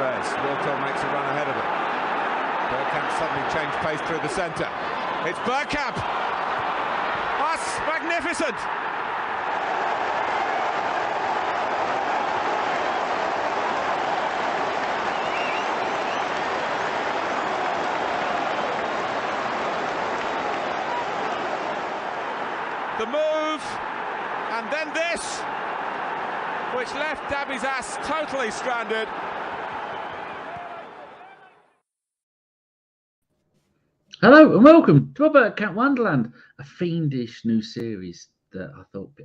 Perez. Wilco makes a run ahead of him. Bergkamp suddenly changed pace through the centre. It's Bergkamp! That's magnificent! The move, and then this, which left Dabizas totally stranded. Hello and welcome to Bergkamp Wonderland, a fiendish new series that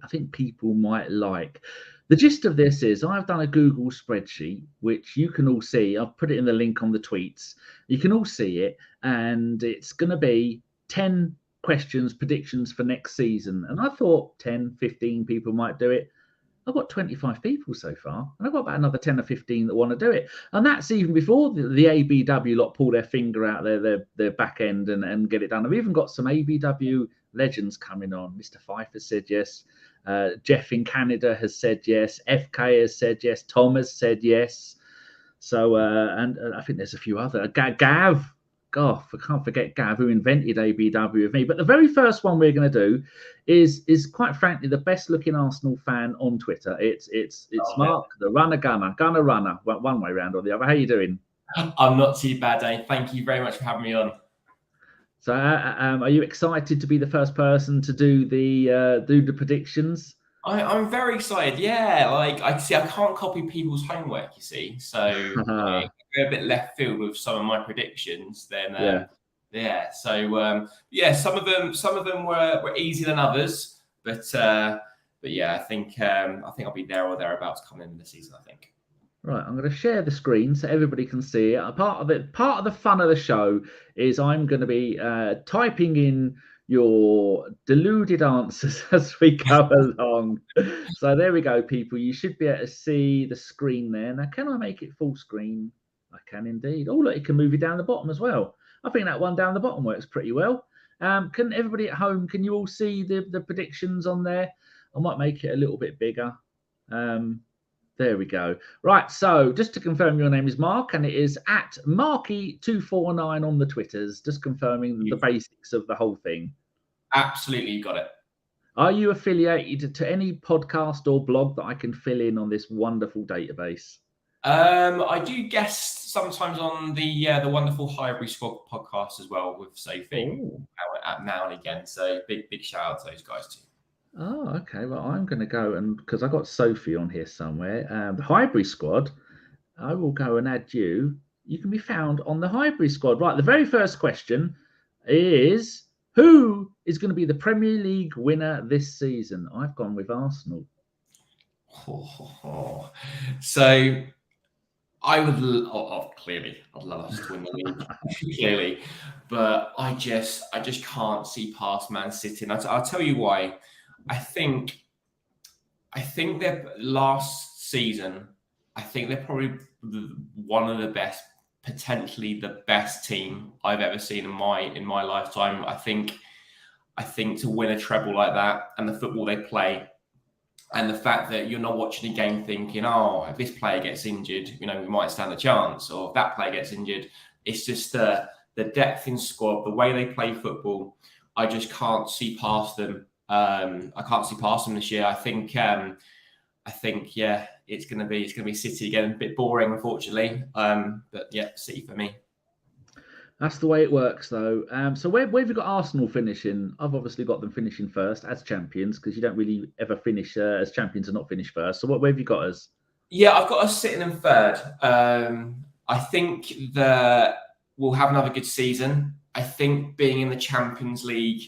I think people might like. The gist of this is I've done a Google spreadsheet, which you can all see. I've put it in the link on the tweets. You can all see it, and it's going to be 10 questions, predictions for next season. And I thought 10, 15 people might do it. I've got 25 people so far, and I've got about another 10 or 15 that want to do it. And that's even before the ABW lot pull their finger out their back end and get it done. I've even got some ABW legends coming on. Mr. Fife has said yes. Jeff in Canada has said yes. FK has said yes. Tom has said yes. So, and I think there's a few other. Gav. God, I can't forget Gav, who invented ABW with me. But the very first one we're going to do is quite frankly the best looking Arsenal fan on Twitter. It's Mark, the gunner runner, one way round or the other. How you doing? I'm not too bad, Dave. Thank you very much for having me on. So, are you excited to be the first person to do the predictions? I'm very excited. Yeah, like I can't copy people's homework. You see, so. A bit left field with some of my predictions, then yeah. So some of them were easier than others, but yeah, I think I'll be there or thereabouts coming into the season. I think. Right, I'm going to share the screen so everybody can see it. Part of the fun of the show is I'm going to be typing in your deluded answers as we go along. So there we go, people. You should be able to see the screen there. Now, can I make it full screen? I can indeed. Oh, look, it can move it down the bottom as well. I think that one down the bottom works pretty well. Can everybody at home, can you all see the predictions on there? I might make it a little bit bigger. There we go. Right, so just to confirm, your name is Mark, and it is at Marky249 on the Twitters, just confirming the basics of the whole thing. Absolutely, you got it. Are you affiliated to any podcast or blog that I can fill in on this wonderful database? I do guest sometimes on the wonderful Highbury Squad podcast as well with Sophie now and again. So big shout out to those guys too. Oh, okay. Well, I'm going to go because I got Sophie on here somewhere. The Highbury Squad. I will go and add you. You can be found on the Highbury Squad. Right. The very first question is, who is going to be the Premier League winner this season? I've gone with Arsenal. So. I would clearly, I'd love us to win the league, clearly, but I just can't see past Man City. And I'll tell you why. I think their last season, I think they're probably one of the best, potentially the best team I've ever seen in my lifetime. I think to win a treble like that and the football they play. And the fact that you're not watching a game thinking, oh, if this player gets injured, we might stand a chance. Or if that player gets injured, it's just the depth in squad, the way they play football. I just can't see past them. I can't see past them this year. I think, yeah, it's going to be City again. A bit boring, unfortunately. But yeah, City for me. That's the way it works, though. So where have you got Arsenal finishing? I've obviously got them finishing first as champions, because you don't really ever finish as champions and not finish first. So where have you got us? Yeah, I've got us sitting in third. I think that we'll have another good season. I think being in the Champions League,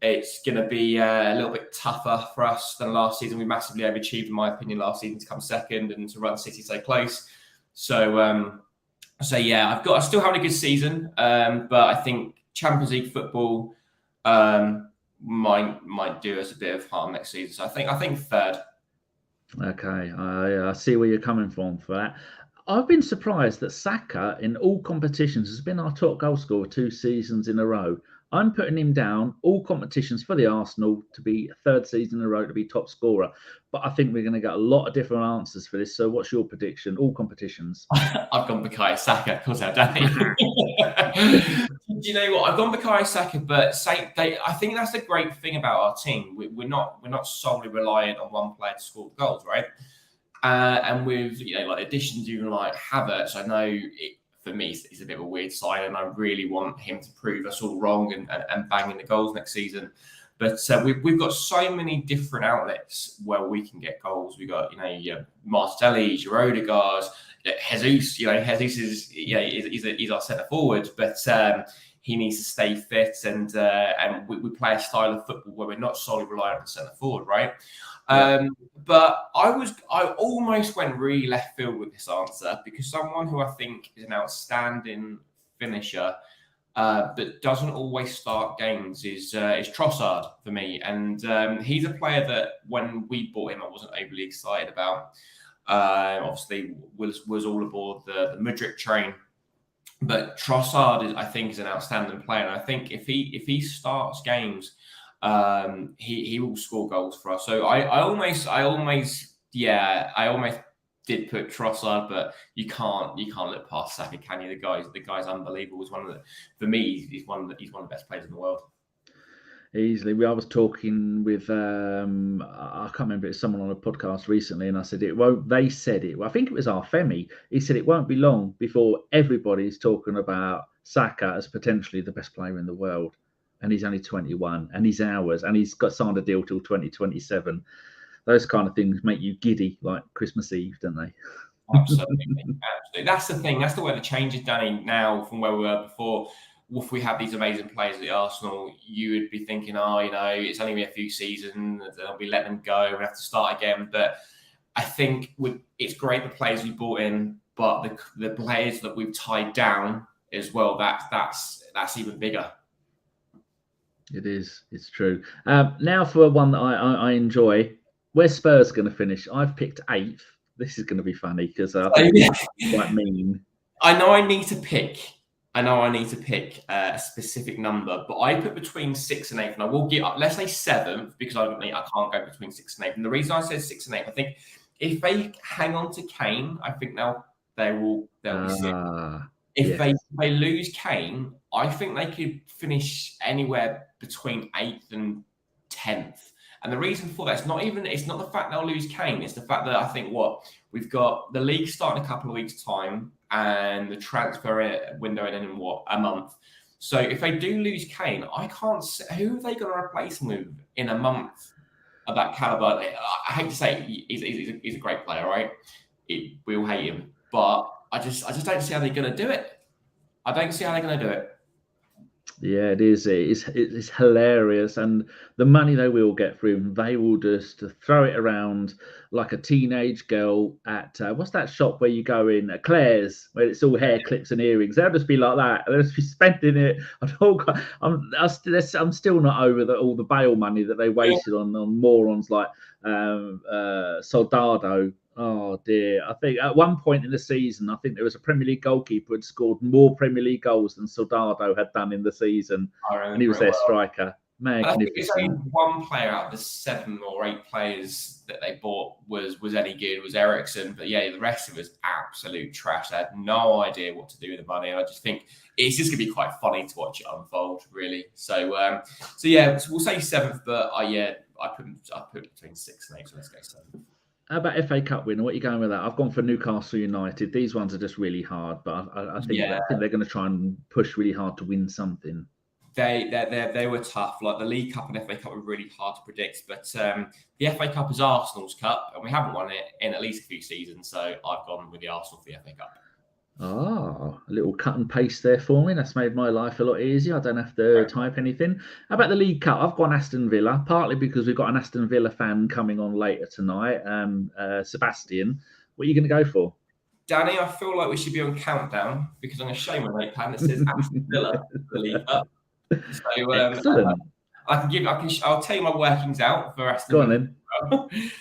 it's going to be a little bit tougher for us than last season. We massively overachieved, in my opinion, last season to come second and to run City so close. So yeah, I still having a good season, but I think Champions League football might do us a bit of harm next season. So I think third. Okay, I see where you're coming from for that. I've been surprised that Saka in all competitions has been our top goal scorer 2 seasons in a row. I'm putting him down all competitions for the Arsenal to be a third season in a row to be top scorer. But I think we're going to get a lot of different answers for this. So what's your prediction? All competitions. I've gone Bukayo Saka, of course I have, Danny. Do you know what? I've gone Bukayo Saka, but I think that's the great thing about our team. We're not solely reliant on one player to score goals, right? And with like additions, even like Havertz, I know for me it's a bit of a weird sign, and I really want him to prove us all wrong and bang in the goals next season. But we've got so many different outlets where we can get goals. We got your Martinelli, your Odegaard, Jesus. Jesus is he's our centre forward, but he needs to stay fit, and we play a style of football where we're not solely reliant on centre forward, right? Yeah. But I almost went really left field with this answer, because someone who I think is an outstanding finisher, but doesn't always start games is Trossard for me. And he's a player that when we bought him, I wasn't overly excited about. Obviously, was all aboard the Mudryk train. But Trossard, I think, is an outstanding player. And I think if he starts games, he will score goals for us. So I almost did put Trossard, but you can't look past Saka, can you? The guy's unbelievable. For me, he's one of the best players in the world. Easily. I was talking with I can't remember, it's someone on a podcast recently, and I said it won't. They said it. Well, I think it was our Femi. He said it won't be long before everybody's talking about Saka as potentially the best player in the world, and he's only 21, and he's ours, and he's got signed a deal till 2027. Those kind of things make you giddy like Christmas Eve, don't they? Absolutely. That's the thing. That's the way the change is, Danny, now from where we were before. If we have these amazing players at the Arsenal, you would be thinking, it's only been a few seasons, they'll be letting them go, we have to start again. But I think it's great the players we brought in, but the players that we've tied down as well, that's even bigger. It is. It's true. Now for one that I enjoy. Where's Spurs going to finish? I've picked 8th. This is going to be funny because I think it's quite mean. I know I need to pick a specific number, but I put between 6th and 8th, and I will give up. Let's say 7th, because I can't go between 6th and 8th. And the reason I said 6th and 8th, I think if they hang on to Kane, I think they'll be 6th. If they lose Kane, I think they could finish anywhere between 8th and 10th. And the reason for that, it's not the fact they'll lose Kane, it's the fact that I think we've got the league starting a couple of weeks' time and the transfer window in a month. So if they do lose Kane, I can't see who are they going to replace him with in a month of that caliber. I hate to say he's a great player, right? We all hate him, but I just don't see how they're going to do it. I don't see how they're going to do it. Yeah, it is. It's hilarious, and the money they will get for him, they will just throw it around like a teenage girl at what's that shop where you go in, Claire's, where it's all hair clips and earrings. They'll just be like that. They'll just be spending it. I'm still not over all the bail money that they wasted on morons like Soldado. Oh dear. I think at one point in the season, I think there was a Premier League goalkeeper who had scored more Premier League goals than Soldado had done in the season. And he was their striker. Magnificent. I think it's only one player out of the 7 or 8 players that they bought was any good, was Ericsson. But yeah, the rest of it was absolute trash. They had no idea what to do with the money. And I just think it's just going to be quite funny to watch it unfold, really. So yeah, we'll say 7th, but I put between 6 and 8, so let's go 7th. How about FA Cup winner? What are you going with that? I've gone for Newcastle United. These ones are just really hard, but I think they're going to try and push really hard to win something. They were tough. Like the League Cup and FA Cup were really hard to predict, but the FA Cup is Arsenal's cup, and we haven't won it in at least a few seasons. So I've gone with the Arsenal for the FA Cup. Oh, a little cut and paste there for me. That's made my life a lot easier. I don't have to type anything. How about the League Cup? I've gone Aston Villa, partly because we've got an Aston Villa fan coming on later tonight. Sebastian, what are you going to go for? Danny, I feel like we should be on countdown because I'm going to show my notepad that says Aston Villa for the League Cup. So excellent. I'll tell you my workings out for Aston Villa. Go on then.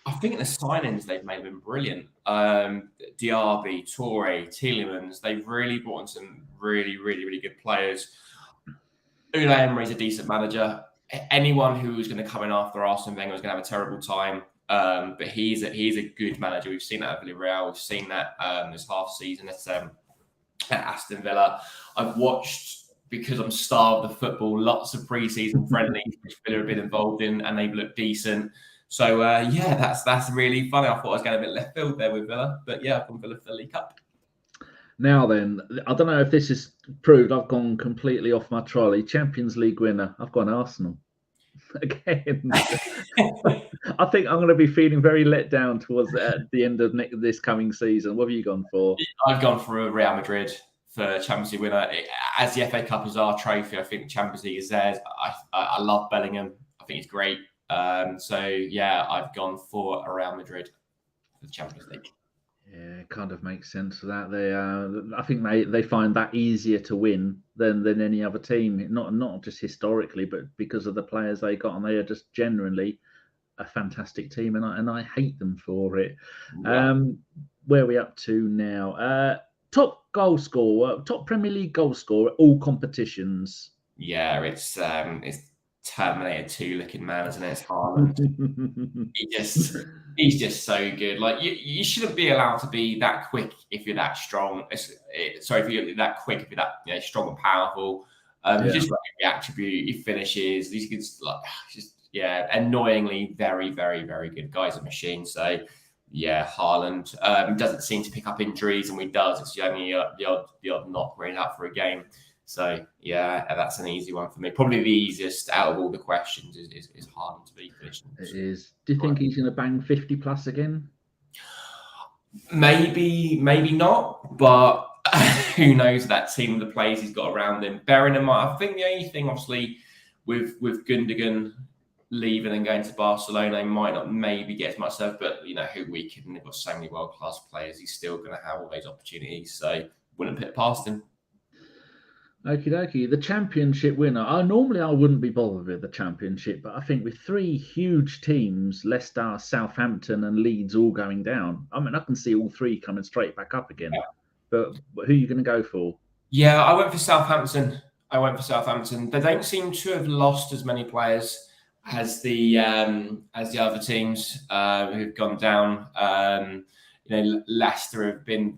I think the signings they've made have been brilliant. Diaby, Toure, Tielemans, they've really brought in some really, really, really good players. Unai Emery's a decent manager. Anyone who's going to come in after Arsene Wenger is going to have a terrible time. But he's a good manager. We've seen that at Villarreal. We've seen that this half season at Aston Villa. I've watched, because I'm starved of football, lots of pre-season friendlies which Villa have been involved in, and they've looked decent. So that's really funny. I thought I was going a bit left field there with Villa, but yeah, I've gone Villa for the League Cup. Now then, I don't know if this is proved. I've gone completely off my trolley. Champions League winner. I've gone Arsenal again. I think I'm going to be feeling very let down towards the end of this coming season. What have you gone for? I've gone for Real Madrid for Champions League winner. As the FA Cup is our trophy, I think Champions League is theirs. I love Bellingham. I think he's great. So yeah, I've gone for Real Madrid for the Champions League. Yeah, it kind of makes sense for that. I think they find that easier to win than any other team. Not just historically, but because of the players they got, and they are just generally a fantastic team, and I hate them for it. Yeah. Where are we up to now? Top goal scorer, top Premier League goal scorer, all competitions. Yeah, it's Terminator 2 looking man, isn't it? It's Haaland. He's just so good. Like you shouldn't be allowed to be that quick if you're that strong. If you're that quick, if you're that strong and powerful. He's just got every attribute. He finishes. These kids annoyingly very, very, very good. Guy's a machine. So yeah, Haaland doesn't seem to pick up injuries, and when he does, it's only the odd knock running out for a game. So yeah, that's an easy one for me. Probably the easiest out of all the questions is Haaland to be finished. It is. Do you think he's going to bang 50 plus again? Maybe not. But who knows that team, the players he's got around him. Bearing in mind, I think the only thing, obviously, with Gundogan leaving and going to Barcelona, he might not maybe get as much stuff. But who we can? They've got so many world class players. He's still going to have all those opportunities. So wouldn't put it past him. Okie dokie. The championship winner. Normally I wouldn't be bothered with the championship, but I think with three huge teams, Leicester, Southampton and Leeds all going down, I mean, I can see all three coming straight back up again. Yeah. But who are you going to go for? Yeah, I went for Southampton. They don't seem to have lost as many players as the other teams who've gone down. Leicester have been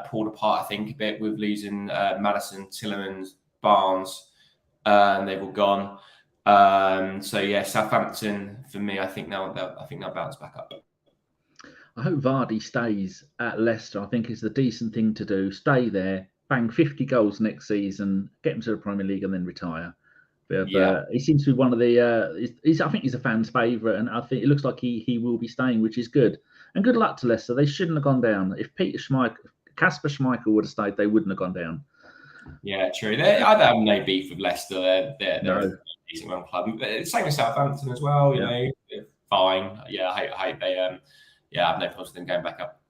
pulled apart, I think, a bit with losing Maddison, Tielemans, Barnes, and they've all gone. So yeah, Southampton for me. I think they'll bounce back up. I hope Vardy stays at Leicester. I think it's the decent thing to do. Stay there, bang 50 goals next season, get him to the Premier League, and then retire. But he seems to be one of the. I think he's a fan's favourite, and I think it looks like he will be staying, which is good. And good luck to Leicester. They shouldn't have gone down. If Kasper Schmeichel would have stayed, they wouldn't have gone down. Yeah, true. I don't have no beef with Leicester. They're a decent run club. Same with Southampton as well. You know, fine. Yeah, I hope they. I have no problems with them going back up.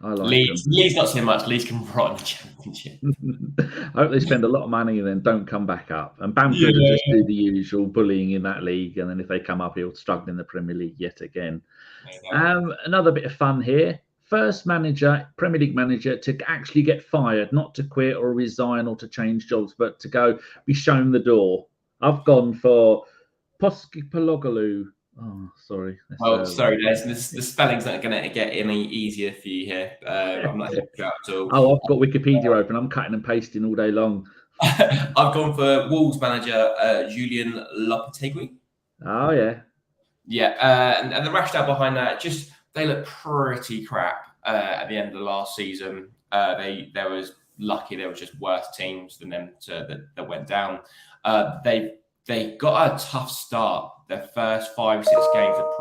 I like Leeds not so much. Leeds can rot in the Championship. I hope they spend a lot of money and then don't come back up. And Bamford will just do the usual bullying in that league, and then if they come up, he'll struggle in the Premier League yet again. Another bit of fun here. First Premier League manager to actually get fired, not to quit or resign or to change jobs, but to be shown the door. I've gone for Postecoglou. Oh, sorry. Sorry, guys. The spelling's not going to get any easier for you here. I'm not helping you out at all. Oh, I've got Wikipedia open. I'm cutting and pasting all day long. I've gone for Wolves manager Julian Lopetegui. Oh, yeah. Yeah, and the rationale behind that, just they look pretty crap at the end of the last season. They was lucky there was just worse teams than them that went down. They got a tough start. Their first 5 or 6 games are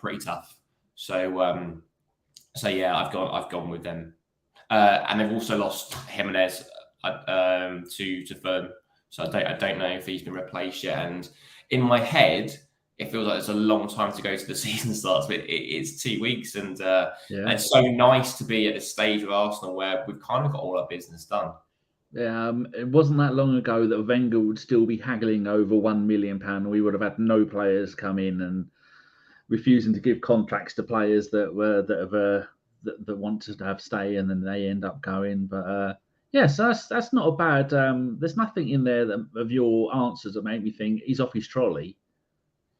pretty tough. So yeah, I've gone with them. And they've also lost Jimenez to Fulham. So I don't know if he's been replaced yet. And in my head, it feels like it's a long time to go to the season starts, but it's 2 weeks, and it's so nice to be at this stage of Arsenal where we've kind of got all our business done. It wasn't that long ago that Wenger would still be haggling over £1 million, and we would have had no players come in and refusing to give contracts to players that want to have stay, and then they end up going. But Yeah, so that's not a bad. There's nothing in there of your answers that make me think he's off his trolley.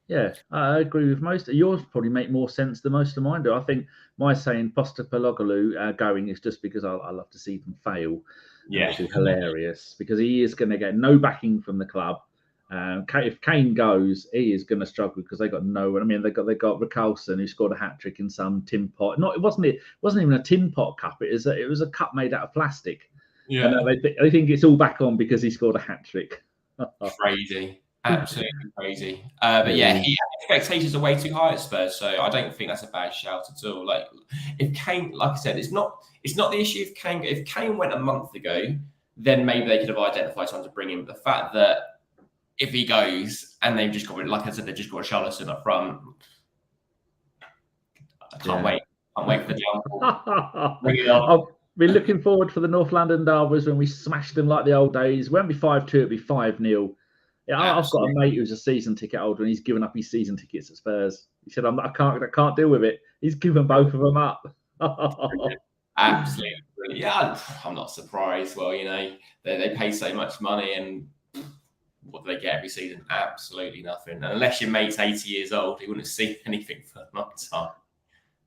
Yeah, I agree with most. Yours probably make more sense than most of mine do. I think my saying Postecoglou going is just because I love to see them fail. Yeah, It'd be hilarious because he is going to get no backing from the club. If Kane goes, he is going to struggle because they got no one. I mean, they got Richarlison who scored a hat trick in some tin pot. It wasn't even a tin pot cup. It was a cup made out of plastic. yeah. And they think it's all back on because he scored a hat trick. Crazy. Absolutely crazy. But yeah, expectations are way too high at Spurs, so I don't think that's a bad shout at all. Like if Kane, like I said, it's not the issue if Kane. If Kane went a month ago, then maybe they could have identified someone to bring in. But the fact that if he goes and they've just got, like I said, they've just got Richarlison up front, I can't wait. Can't wait for the jump. Bring it on. I'll be looking forward for the North London derbies when we smash them like the old days. It won't be 5-2, it'll be 5-0. Yeah, I've got a mate who's a season ticket holder and he's given up his season tickets at Spurs. He said, I can't deal with it. He's given both of them up. Absolutely. Yeah, I'm not surprised. Well, they pay so much money and what do they get every season? Absolutely nothing. And unless your mate's 80 years old, he wouldn't have seen anything for a long time.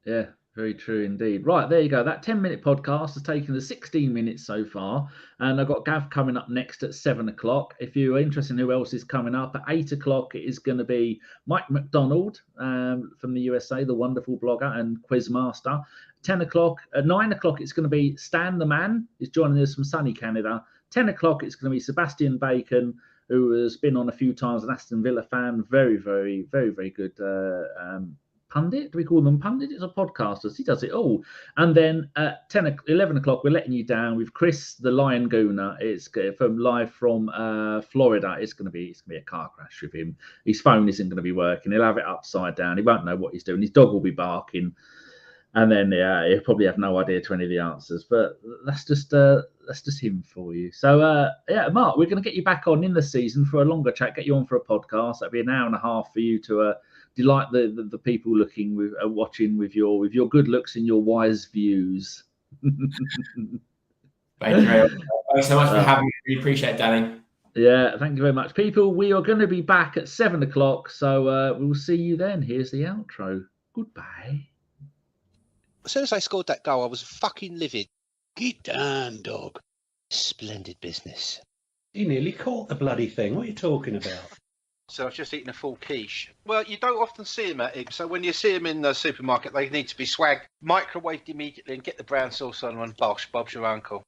Yeah, very true indeed. Right, there you go. That 10-minute podcast has taken us 16 minutes so far. And I've got Gav coming up next at 7 o'clock. If you're interested in who else is coming up, at 8 o'clock, it is going to be Mike McDonald from the USA, the wonderful blogger and quizmaster. 10 o'clock, at 9 o'clock, it's going to be Stan the Man. He's joining us from sunny Canada. 10 o'clock, it's going to be Sebastian Bacon, who has been on a few times, an Aston Villa fan. Very, very, very, very good pundit. Do we call them pundits or podcasters? He does it all. And then at 11 o'clock, we're letting you down with Chris, the Lion Gooner. It's live from Florida. It's going to be a car crash with him. His phone isn't going to be working. He'll have it upside down. He won't know what he's doing. His dog will be barking. And then he'll probably have no idea to any of the answers. But that's just him for you. So Mark, we're going to get you back on in the season for a longer chat. Get you on for a podcast. That'll be an hour and a half for you to delight the people watching with your good looks and your wise views. Thank you very much. Thanks so much for having me. We appreciate it, Danny. Yeah, thank you very much, people. We are going to be back at 7 o'clock, so we'll see you then. Here's the outro. Goodbye. As soon as I scored that goal, I was fucking livid. Get down, dog. Splendid business. You nearly caught the bloody thing. What are you talking about? So I've just eaten a full quiche. Well, you don't often see them at Iggs, so when you see them in the supermarket, they need to be swagged, microwaved immediately, and get the brown sauce on and bosh, Bob's your uncle.